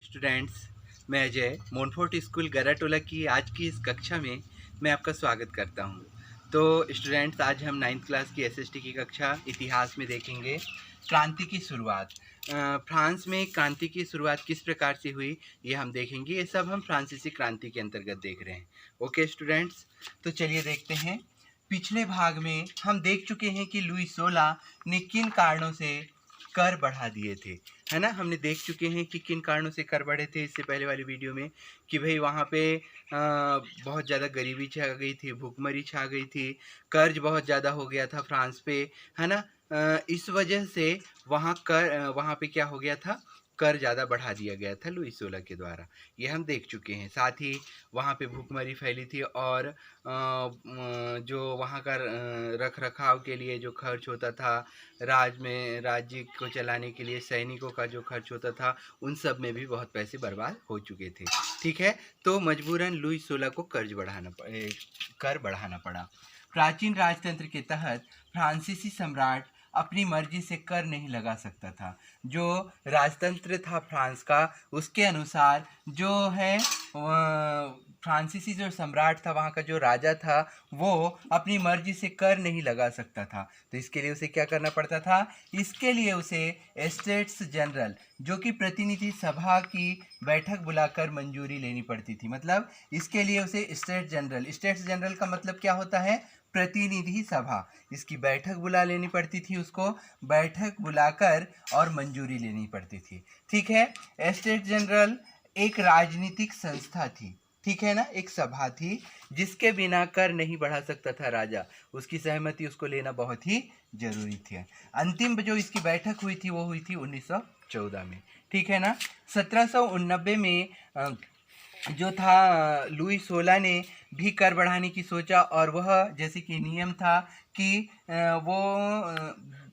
Students, मैं Ajay मोनफोर्ट school गराटोला की आज की इस कक्षा में मैं आपका स्वागत करता हूं। तो स्टूडेंट्स, आज हम 9th क्लास की एसएसटी की कक्षा इतिहास में देखेंगे क्रांति की शुरुआत। फ्रांस में क्रांति की शुरुआत किस प्रकार से हुई ये हम देखेंगे। ये सब हम फ्रांसीसी क्रांति के अंतर्गत देख रहे हैं। ओके स्टूडेंट्स, तो चलिए देखते हैं। पिछले भाग में हम देख चुके हैं कि लुई 16 ने किन कारणों से कर बढ़ा दिए थे, है ना। हमने देख चुके हैं कि किन कारणों से कर बढ़े थे इससे पहले वाली वीडियो में, कि भाई वहाँ पे बहुत ज़्यादा गरीबी छा गई थी, भूखमरी छा गई थी, कर्ज बहुत ज़्यादा हो गया था फ्रांस पे, है ना। इस वजह से वहाँ पे क्या हो गया था, कर ज़्यादा बढ़ा दिया गया था लुई 16 के द्वारा। ये हम देख चुके हैं। साथ ही वहाँ पे भूखमरी फैली थी और जो वहाँ का रख रखाव के लिए जो खर्च होता था, राज्य को चलाने के लिए सैनिकों का जो खर्च होता था, उन सब में भी बहुत पैसे बर्बाद हो चुके थे। ठीक है, तो मजबूरन लुई 16 को कर बढ़ाना पड़ा। प्राचीन राजतंत्र के तहत फ्रांसीसी सम्राट अपनी मर्जी से कर नहीं लगा सकता था। जो राजतंत्र था फ्रांस का, उसके अनुसार जो है फ्रांसीसी जो सम्राट था, वहाँ का जो राजा था, वो अपनी मर्जी से कर नहीं लगा सकता था। तो इसके लिए उसे क्या करना पड़ता था? इसके लिए उसे एस्टेट्स जनरल, जो कि प्रतिनिधि सभा की बैठक बुलाकर मंजूरी लेनी पड़ती थी। मतलब इसके लिए उसे स्टेट्स जनरल का मतलब क्या होता है? प्रतिनिधि सभा। इसकी बैठक बुला लेनी पड़ती थी, उसको बैठक बुलाकर और मंजूरी लेनी पड़ती थी। ठीक है, स्टेट जनरल एक राजनीतिक संस्था थी, ठीक है ना, एक सभा थी जिसके बिना कर नहीं बढ़ा सकता था राजा। उसकी सहमति उसको लेना बहुत ही जरूरी थी। अंतिम जो इसकी बैठक हुई थी वो हुई थी 1914 में, ठीक है ना। 1789 में जो था लुई 16 ने भी कर बढ़ाने की सोचा, और वह जैसे कि नियम था कि वो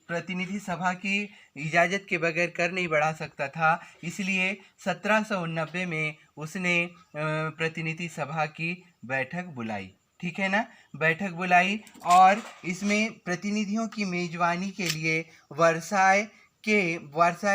प्रतिनिधि सभा की इजाज़त के बगैर कर नहीं बढ़ा सकता था। इसलिए 1789 में उसने प्रतिनिधि सभा की बैठक बुलाई, ठीक है ना, बैठक बुलाई, और इसमें प्रतिनिधियों की मेजबानी के लिए वर्साय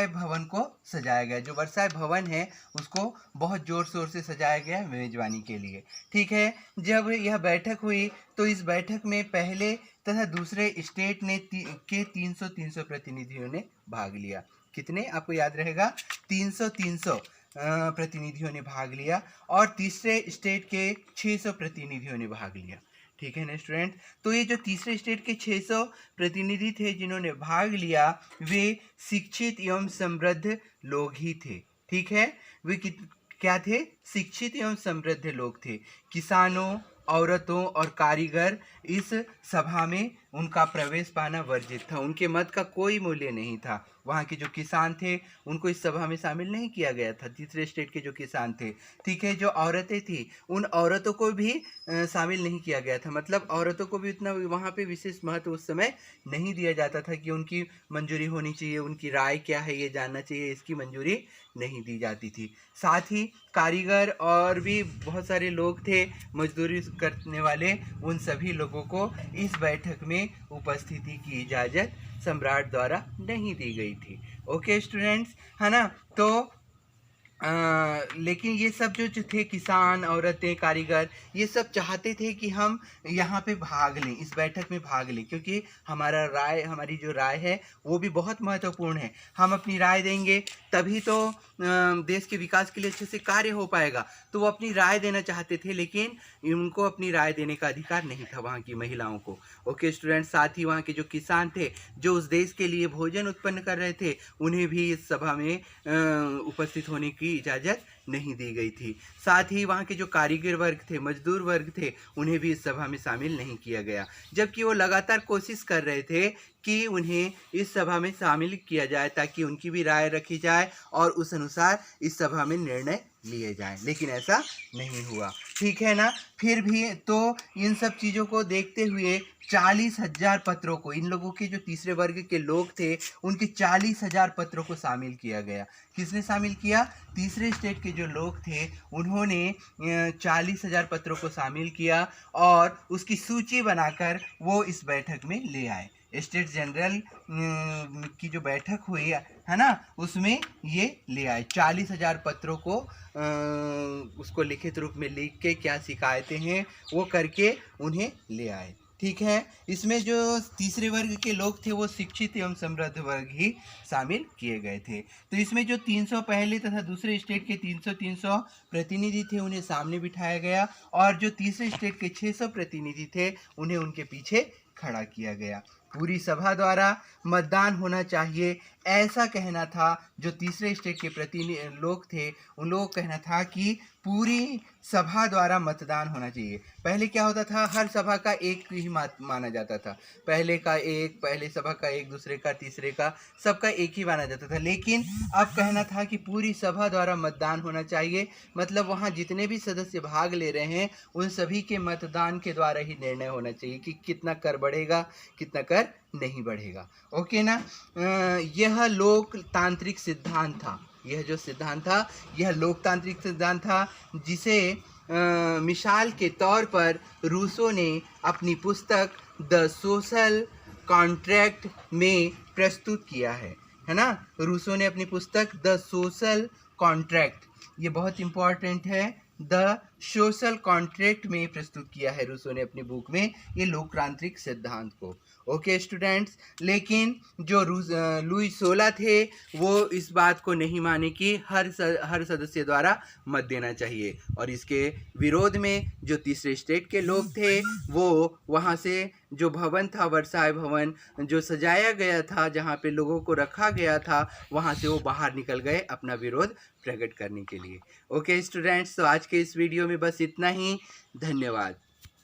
भवन को सजाया गया। जो वर्साय भवन है उसको बहुत ज़ोर शोर से सजाया गया मेजबानी के लिए, ठीक है। जब यह बैठक हुई तो इस बैठक में पहले तथा दूसरे स्टेट ने के 300 प्रतिनिधियों ने भाग लिया। कितने, आपको याद रहेगा? 300 प्रतिनिधियों ने भाग लिया, और तीसरे स्टेट के 600 प्रतिनिधियों ने भाग लिया, ठीक है ना स्टूडेंट। तो ये जो तीसरे स्टेट के 600 प्रतिनिधि थे जिन्होंने भाग लिया, वे शिक्षित एवं समृद्ध लोग ही थे, ठीक है। वे क्या थे? शिक्षित एवं समृद्ध लोग थे। किसानों, औरतों और कारीगर इस सभा में उनका प्रवेश पाना वर्जित था। उनके मत का कोई मूल्य नहीं था। वहाँ के जो किसान थे उनको इस सभा में शामिल नहीं किया गया था, तीसरे स्टेट के जो किसान थे, ठीक है। जो औरतें थी उन औरतों को भी शामिल नहीं किया गया था। मतलब औरतों को भी उतना वहाँ पे विशेष महत्व उस समय नहीं दिया जाता था कि उनकी मंजूरी होनी चाहिए, उनकी राय क्या है ये जानना चाहिए, इसकी मंजूरी नहीं दी जाती थी। साथ ही कारीगर और भी बहुत सारे लोग थे मजदूरी करने वाले, उन सभी लोगों को इस बैठक में उपस्थिति की इजाज़त सम्राट द्वारा नहीं दी गई थी। ओके स्टूडेंट्स, है ना। तो लेकिन ये सब जो थे किसान, औरतें, कारीगर, ये सब चाहते थे कि हम यहाँ पे भाग लें, इस बैठक में भाग लें, क्योंकि हमारी जो राय है वो भी बहुत महत्वपूर्ण है। हम अपनी राय देंगे तभी तो देश के विकास के लिए अच्छे से कार्य हो पाएगा। तो वो अपनी राय देना चाहते थे, लेकिन उनको अपनी राय देने का अधिकार नहीं था वहाँ की महिलाओं को। ओके स्टूडेंट, साथ ही वहाँ के जो किसान थे जो उस देश के लिए भोजन उत्पन्न कर रहे थे, उन्हें भी इस सभा में उपस्थित होने की इजाज़त नहीं दी गई थी। साथ ही वहाँ के जो कारीगर वर्ग थे, मजदूर वर्ग थे, उन्हें भी इस सभा में शामिल नहीं किया गया, जबकि वो लगातार कोशिश कर रहे थे कि उन्हें इस सभा में शामिल किया जाए ताकि उनकी भी राय रखी जाए और उस अनुसार इस सभा में निर्णय लिए जाएं, लेकिन ऐसा नहीं हुआ, ठीक है ना। फिर भी तो इन सब चीज़ों को देखते हुए 40,000 पत्रों को, इन लोगों के जो तीसरे वर्ग के लोग थे उनके 40,000 पत्रों को शामिल किया गया। किसने शामिल किया? तीसरे स्टेट के जो लोग थे उन्होंने 40,000 पत्रों को शामिल किया और उसकी सूची बनाकर वो इस बैठक में ले आए। स्टेट जनरल की जो बैठक हुई है ना, उसमें ये ले आए 40,000 पत्रों को उसको लिखित रूप में लिख के क्या शिकायतें हैं वो करके उन्हें ले आए। ठीक है, इसमें जो तीसरे वर्ग के लोग थे वो शिक्षित एवं समृद्ध वर्ग ही शामिल किए गए थे। तो इसमें जो 300 पहले तथा दूसरे स्टेट के 300 प्रतिनिधि थे उन्हें सामने बिठाया गया, और जो तीसरे स्टेट के 600 प्रतिनिधि थे उन्हें उनके पीछे खड़ा किया गया। पूरी सभा द्वारा मतदान होना चाहिए ऐसा कहना था। जो तीसरे स्टेट के प्रतिनिधि लोग थे उन लोगों का कहना था कि पूरी सभा द्वारा मतदान होना चाहिए। पहले क्या होता था, हर सभा का एक ही माना जाता था, पहले सभा का एक, दूसरे का, तीसरे का, सबका एक ही माना जाता था। लेकिन अब कहना था कि पूरी सभा द्वारा मतदान होना चाहिए, मतलब वहाँ जितने भी सदस्य भाग ले रहे हैं उन सभी के मतदान के द्वारा ही निर्णय होना चाहिए कि कितना कर बढ़ेगा, कितना कर नहीं बढ़ेगा। ओके ना। यह लोकतांत्रिक सिद्धांत था। यह जो सिद्धांत था यह लोकतांत्रिक सिद्धांत था, जिसे मिसाल के तौर पर रूसो ने अपनी पुस्तक द सोशल कॉन्ट्रैक्ट में प्रस्तुत किया है ना। रूसो ने अपनी पुस्तक द सोशल कॉन्ट्रैक्ट, ये बहुत इंपॉर्टेंट है, द सोशल कॉन्ट्रैक्ट में प्रस्तुत किया है रूसो ने अपनी बुक में ये लोकतांत्रिक सिद्धांत को। ओके स्टूडेंट्स, लेकिन जो लुई 16 थे वो इस बात को नहीं माने कि हर सदस्य द्वारा मत देना चाहिए, और इसके विरोध में जो तीसरे स्टेट के लोग थे वो वहाँ से जो भवन था, वर्साय भवन जो सजाया गया था, जहाँ पे लोगों को रखा गया था, वहाँ से वो बाहर निकल गए अपना विरोध प्रकट करने के लिए। ओके स्टूडेंट्स, तो आज के इस वीडियो में बस इतना ही। धन्यवाद।